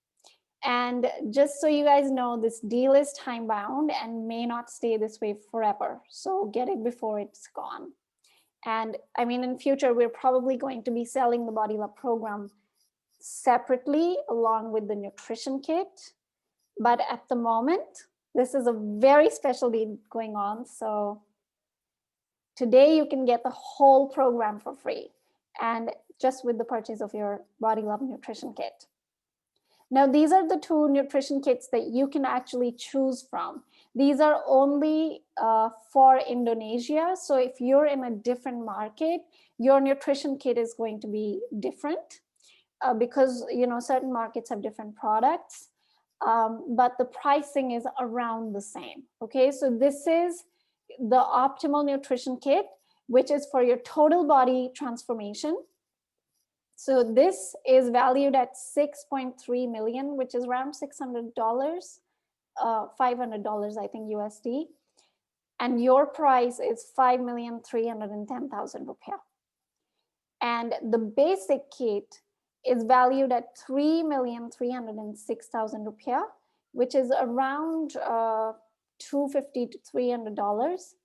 And just so you guys know, this deal is time bound and may not stay this way forever. So get it before it's gone. And I mean, in future, we're probably going to be selling the BodyLove program separately along with the nutrition kit. But at the moment, this is a very special deal going on. So today you can get the whole program for free, and just with the purchase of your BodyLove nutrition kit. Now, these are the 2 nutrition kits that you can actually choose from. These are only for Indonesia. So if you're in a different market, your nutrition kit is going to be different because, you know, certain markets have different products, but the pricing is around the same. Okay, so this is the optimal nutrition kit, which is for your total body transformation. So this is valued at $6.3 million, which is around $600, $500, I think, USD. And your price is 5,310,000 rupiah. And the basic kit is valued at 3,306,000 rupiah, which is around $250 to $300.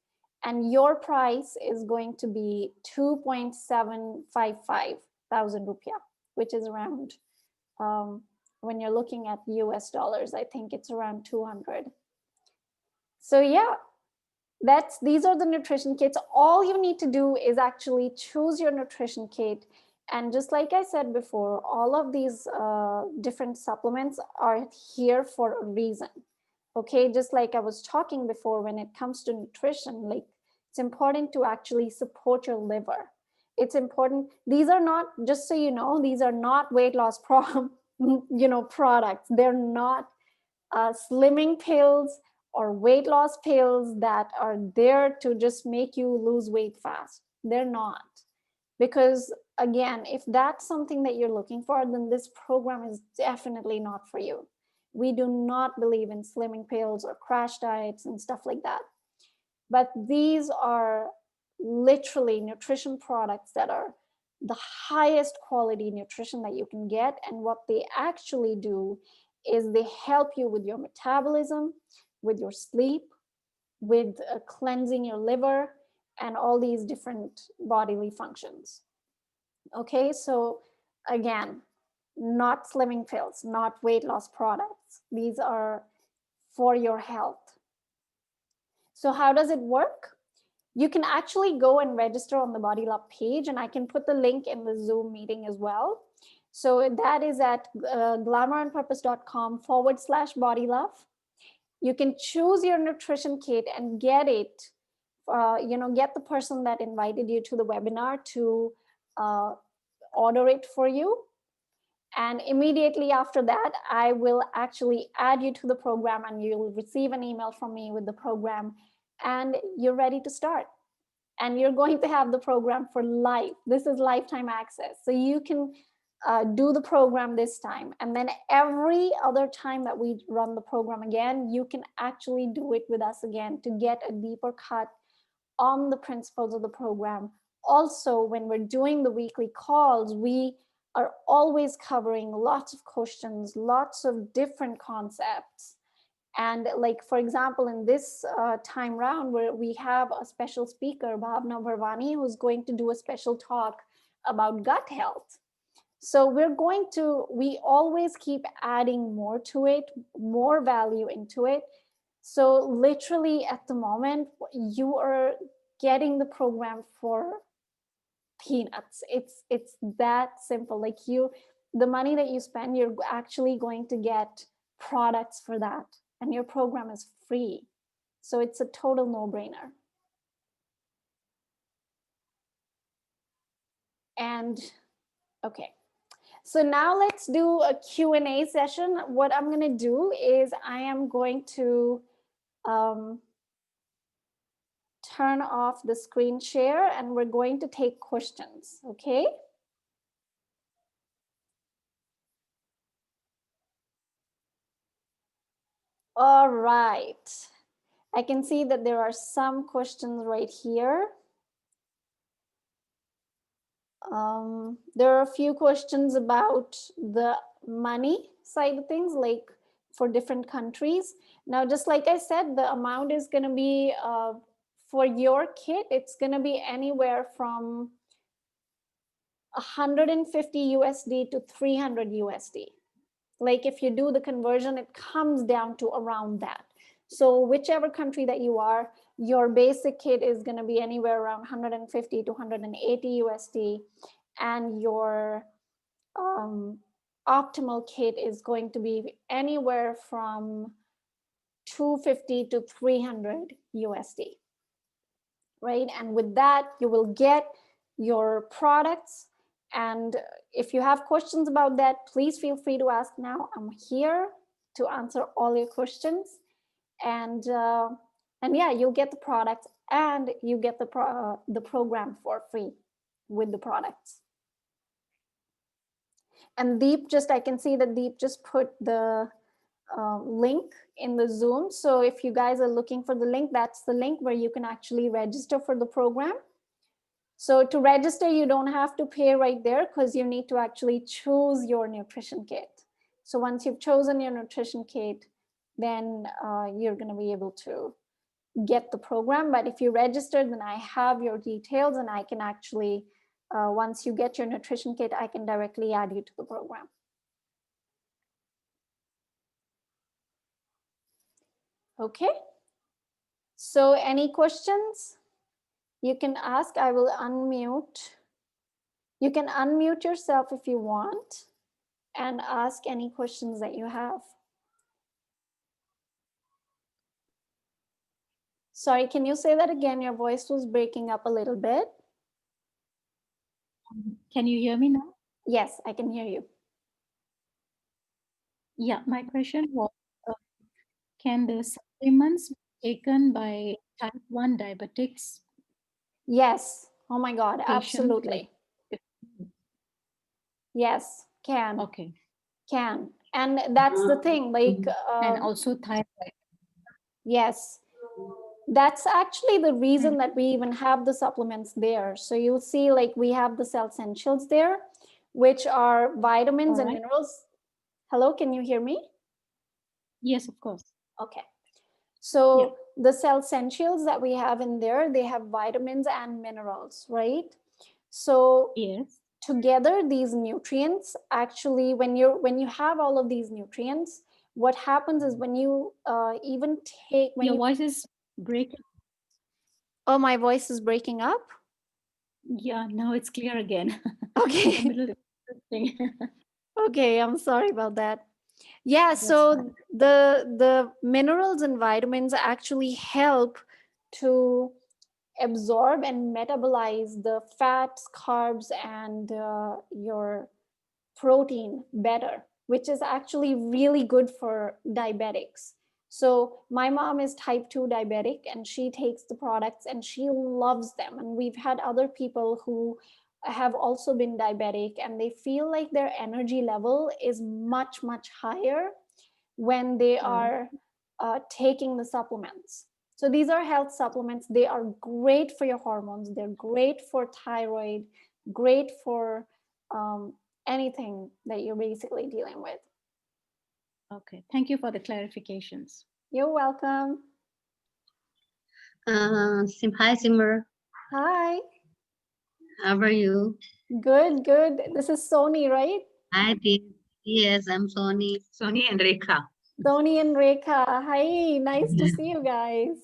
And your price is going to be 2.755 thousand rupiah, which is around, when you're looking at US dollars, I think it's around 200. So yeah, these are the nutrition kits. All you need to do is actually choose your nutrition kit. And just like I said before, all of these different supplements are here for a reason. Okay, just like I was talking before, when it comes to nutrition, like it's important to actually support your liver. It's important. These are not, just so you know, these are not weight loss products. They're not slimming pills or weight loss pills that are there to just make you lose weight fast. They're not. Because again, if that's something that you're looking for, then this program is definitely not for you. We do not believe in slimming pills or crash diets and stuff like that. But these are literally nutrition products that are the highest quality nutrition that you can get. And what they actually do is they help you with your metabolism, with your sleep, with cleansing your liver, and all these different bodily functions. Okay, so again, not slimming pills, not weight loss products. These are for your health. So how does it work? You can actually go and register on the BodyLove page, and I can put the link in the Zoom meeting as well. So that is at glamourandpurpose.com/BodyLove. You can choose your nutrition kit and get it, get the person that invited you to the webinar to order it for you. And immediately after that, I will actually add you to the program, and you'll receive an email from me with the program, and you're ready to start. And you're going to have the program for life. This is lifetime access. So you can do the program this time. And then every other time that we run the program again, you can actually do it with us again to get a deeper cut on the principles of the program. Also, when we're doing the weekly calls, we are always covering lots of questions, lots of different concepts. And like, for example, in this time round, where we have a special speaker, Bhavna Bharwani, who's going to do a special talk about gut health. So we always keep adding more to it, more value into it. So literally at the moment, you are getting the program for peanuts. It's that simple. Like, the money that you spend, you're actually going to get products for that, and your program is free. So it's a total no-brainer. And okay, so now let's do a Q&A session. What I'm going to do is I am going to turn off the screen share, and we're going to take questions, okay? All right. I can see that there are some questions right here. There are a few questions about the money side of things, like for different countries. Now, just like I said, the amount is going to be, for your kit, it's going to be anywhere from 150 USD to 300 USD. Like, if you do the conversion, it comes down to around that. So whichever country that you are, your basic kit is going to be anywhere around 150 to 180 USD, and your optimal kit is going to be anywhere from 250 to 300 USD, right? And with that, you will get your products. And if you have questions about that, please feel free to ask now. I'm here to answer all your questions. And yeah, you'll get the products, and you get the program for free with the products. And Deep, I can see that Deep just put the link in the Zoom. So if you guys are looking for the link, that's the link where you can actually register for the program. So to register, you don't have to pay right there, because you need to actually choose your nutrition kit. So once you've chosen your nutrition kit, then you're going to be able to get the program. But if you register, then I have your details, and I can actually, once you get your nutrition kit, I can directly add you to the program. Okay. So any questions? You can ask. I will unmute. You can unmute yourself if you want and ask any questions that you have. Sorry, can you say that again? Your voice was breaking up a little bit. Can you hear me now? Yes, I can hear you. Yeah, my question was, Can the supplements be taken by type 1 diabetics Yes. Oh my God, patients? absolutely. Yes, can. Okay. Can. And that's the thing, like, And also thyroid. yes, that's actually the reason that we even have the supplements there. So you'll see, like, we have the Cell Essentials there, which are vitamins and minerals. Hello, can you hear me? Yes, of course. Okay. So the Cell Essentials that we have in there, they have vitamins and minerals, right? So Yes. together, these nutrients actually, when you have all of these nutrients, what happens is when you even take when Your you voice is breaking. oh, my voice is breaking up. Yeah, now it's clear again. Okay. A little interesting. Okay, I'm sorry about that. Yeah, That's so fine. the minerals and vitamins actually help to absorb and metabolize the fats, carbs, and your protein better, which is actually really good for diabetics. So my mom is type 2 diabetic and she takes the products and she loves them. And we've had other people who have also been diabetic and they feel like their energy level is much, much higher when they are taking the supplements. So these are health supplements. They are great for your hormones. They're great for thyroid, great for anything that you're basically dealing with. Okay. Thank you for the clarifications. You're welcome. Hi, Simar. Hi. How are you? Good, good. This is Sony, right? Hi, dear. Yes, I'm Sony. Sony and Rekha. Sony and Rekha. Hi, nice to see you guys.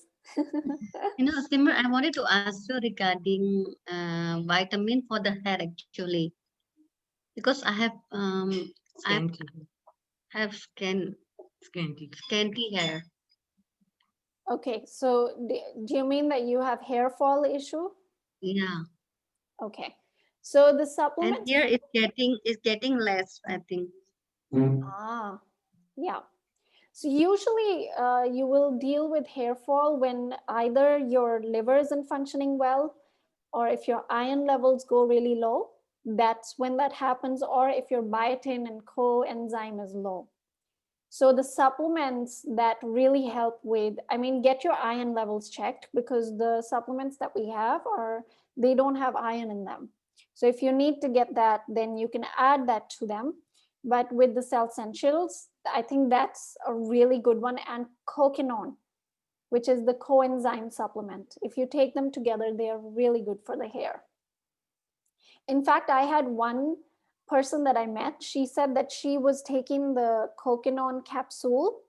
Simar, I wanted to ask you regarding vitamin for the hair actually, because I Scanty. have Scanty. scanty hair. Okay, so do you mean that you have hair fall issue? Yeah, Okay. So the and supplements. here it's getting less, I think. Ah, yeah. So usually you will deal with hair fall when either your liver isn't functioning well, or if your iron levels go really low, that's when that happens, or if your biotin and coenzyme is low. So the supplements that really help with, I mean, get your iron levels checked because the supplements that we have they don't have iron in them. So if you need to get that, then you can add that to them. But with the Cell Essentials, I think that's a really good one. And coquinone, which is the coenzyme supplement. If you take them together, they are really good for the hair. In fact, I had one person that I met, she said that she was taking the coquinone capsule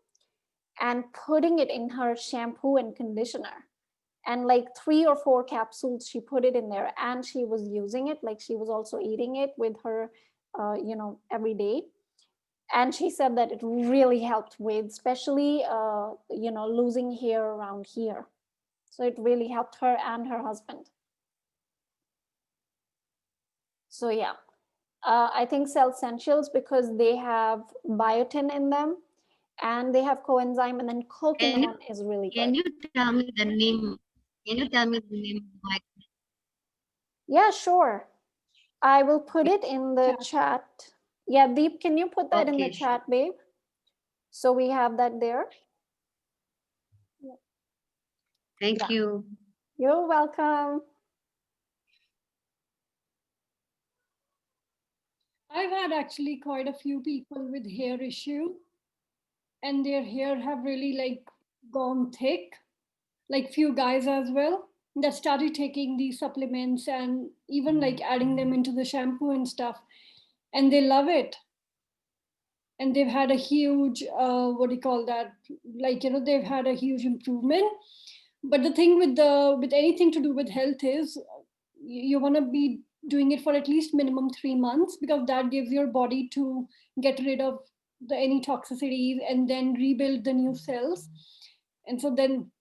and putting it in her shampoo and conditioner. And like 3 or 4 capsules, she put it in there and she was using it. Like she was also eating it with her, every day. And she said that it really helped with, especially, losing hair around here. So it really helped her and her husband. So yeah, I think Cell Essentials because they have biotin in them and they have coenzyme, and then Can you coquinone is really good. can you tell me the name? Can you tell me the name of my Yeah, sure. I will put it in the chat. Yeah, Deep, can you put that in the Okay, sure. chat, babe? So we have that there. Thank Yeah, you. you're welcome. I've had actually quite a few people with hair issue and their hair have really like gone thick, like few guys as well that started taking these supplements and even like adding them into the shampoo and stuff, and they love it. And they've had a huge what do you call that, like they've had a huge improvement. But the thing with anything to do with health is you want to be doing it for at least minimum 3 months, because that gives your body to get rid of any toxicities and then rebuild the new cells. And so then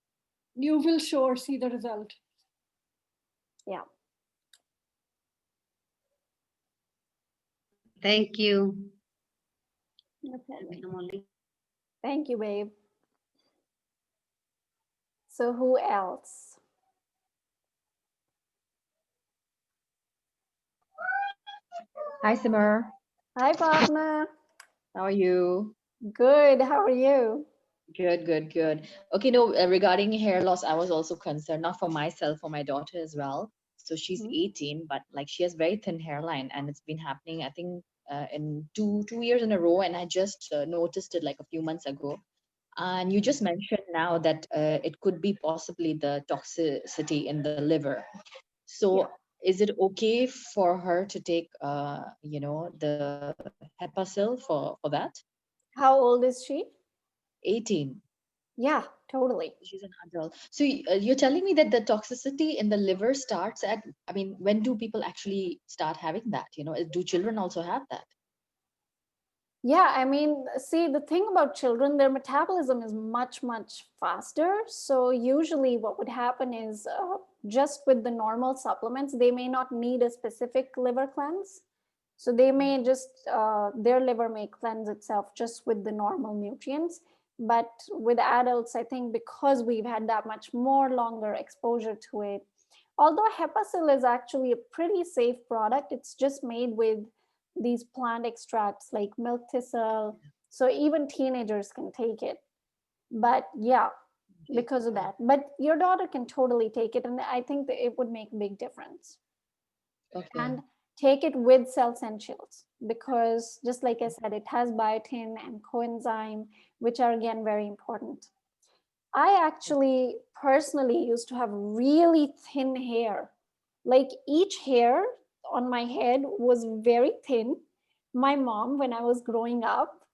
you will sure see the result. Yeah. Thank you. No problem. Thank you, babe. So who else? Hi, Simar. Hi, partner. How are you? Good. How are you? Good, good, good. Okay, no, regarding hair loss, I was also concerned, not for myself, for my daughter as well. So she's Mhm. 18, but like she has very thin hairline, and it's been happening, I think, in two years in a row, and I just noticed it like a few months ago. And you just mentioned now that it could be possibly the toxicity in the liver. Yeah. So is it okay for her to take, the Hepasil for that? How old is she? 18. Yeah, totally. She's an adult. So you're telling me that the toxicity in the liver starts at, I mean, when do people actually start having that? Do children also have that? Yeah, I mean, see, the thing about children, their metabolism is much, much faster. So usually what would happen is just with the normal supplements, they may not need a specific liver cleanse. So they may just, their liver may cleanse itself just with the normal nutrients. But with adults, I think because we've had that much more longer exposure to it, although Hepasil is actually a pretty safe product, it's just made with these plant extracts like milk thistle. So even teenagers can take it. But yeah, Okay, because of fine. that. But your daughter can totally take it. And I think that it would make a big difference. Okay. And take it with cell essentials because just like I said, it has biotin and coenzyme, which are again very important. I actually personally used to have really thin hair. Like each hair on my head was very thin. My mom, when I was growing up,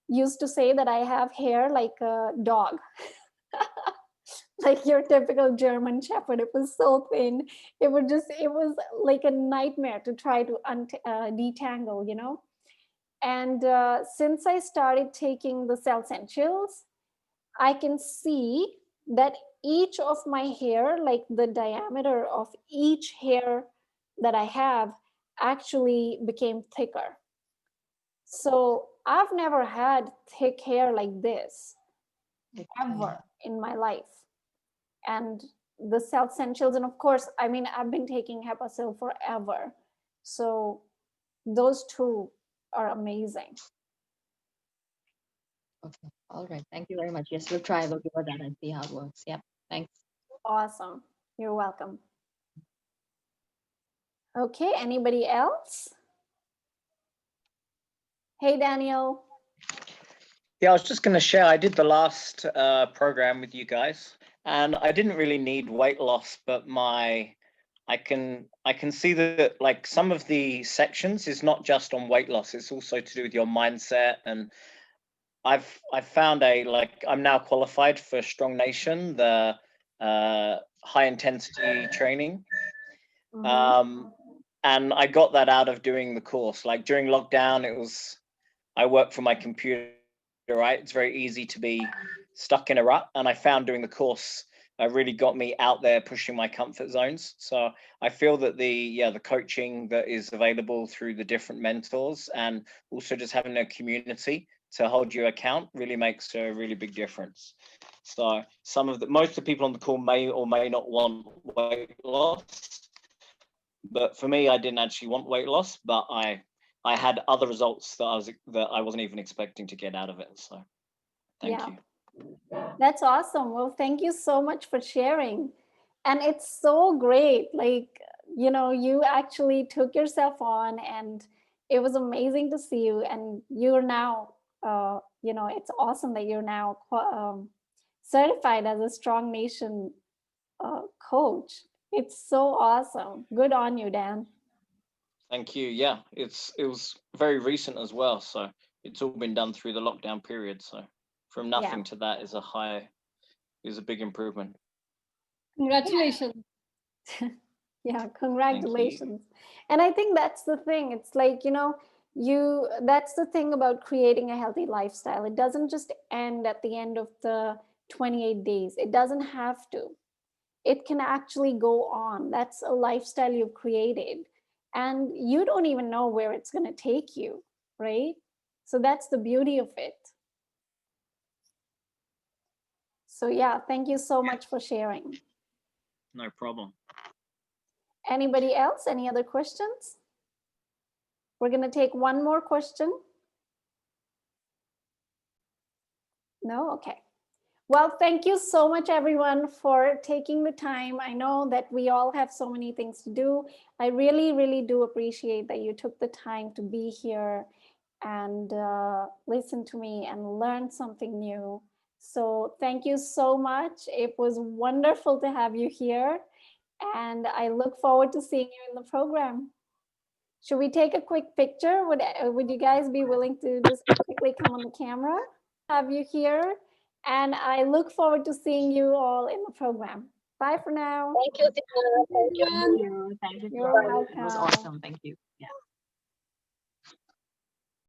used to say that I have hair like a dog, like your typical German Shepherd. It was so thin. It was like a nightmare to try to detangle. And since I started taking the cell essentials, I can see that each of my hair, like the diameter of each hair that I have, actually became thicker. So I've never had thick hair like this Okay. ever in my life. And the cell essentials, and of course, I mean, I've been taking Hepasil forever. So those two are amazing. Okay. All right. Thank you very much. Yes, we'll try. We'll give her that and see how it works. Yep. Thanks. Awesome. You're welcome. Okay, anybody else? Hey, Daniel. Yeah, I was just going to share. I did the last program with you guys, and I didn't really need weight loss, but I can see that like some of the sections is not just on weight loss; it's also to do with your mindset. And I've found I'm now qualified for Strong Nation, the high intensity training. Mhm. And I got that out of doing the course. Like during lockdown, I work from my computer, right? It's very easy to be stuck in a rut. And I found doing the course really got me out there pushing my comfort zones. So I feel that the coaching that is available through the different mentors and also just having a community to hold you account really makes a really big difference. So most of the people on the call may or may not want weight loss, but for me, I didn't actually want weight loss, but I had other results that I wasn't even expecting to get out of it. So thank Yeah, you. that's awesome. Well, thank you so much for sharing. And it's so great. Like, you actually took yourself on, and it was amazing to see you. And you're now, it's awesome that you're now certified as a Strong Nation coach. It's so awesome. Good on you, Dan. Thank you. Yeah, it was very recent as well. So it's all been done through the lockdown period. So from Yeah. nothing to that is a big improvement. Congratulations. Yeah, Thank you. congratulations. And I think that's the thing. It's like, that's the thing about creating a healthy lifestyle. It doesn't just end at the end of the 28 days. It doesn't have to. It can actually go on. That's a lifestyle you've created. And you don't even know where it's going to take you, right? So that's the beauty of it. So yeah, thank you so much for sharing. No problem. Anybody else? Any other questions? We're going to take one more question. No? Okay. Well, thank you so much, everyone, for taking the time. I know that we all have so many things to do. I really, really do appreciate that you took the time to be here and listen to me and learn something new. So thank you so much. It was wonderful to have you here. And I look forward to seeing you in the program. Should we take a quick picture? Would you guys be willing to just quickly come on the camera? Have you here? And I look forward to seeing you all in the program. Bye for now. Thank you, Simar. Thank you. Everyone. Thank you. You're Simar. It was welcome. awesome. Thank you. Yeah.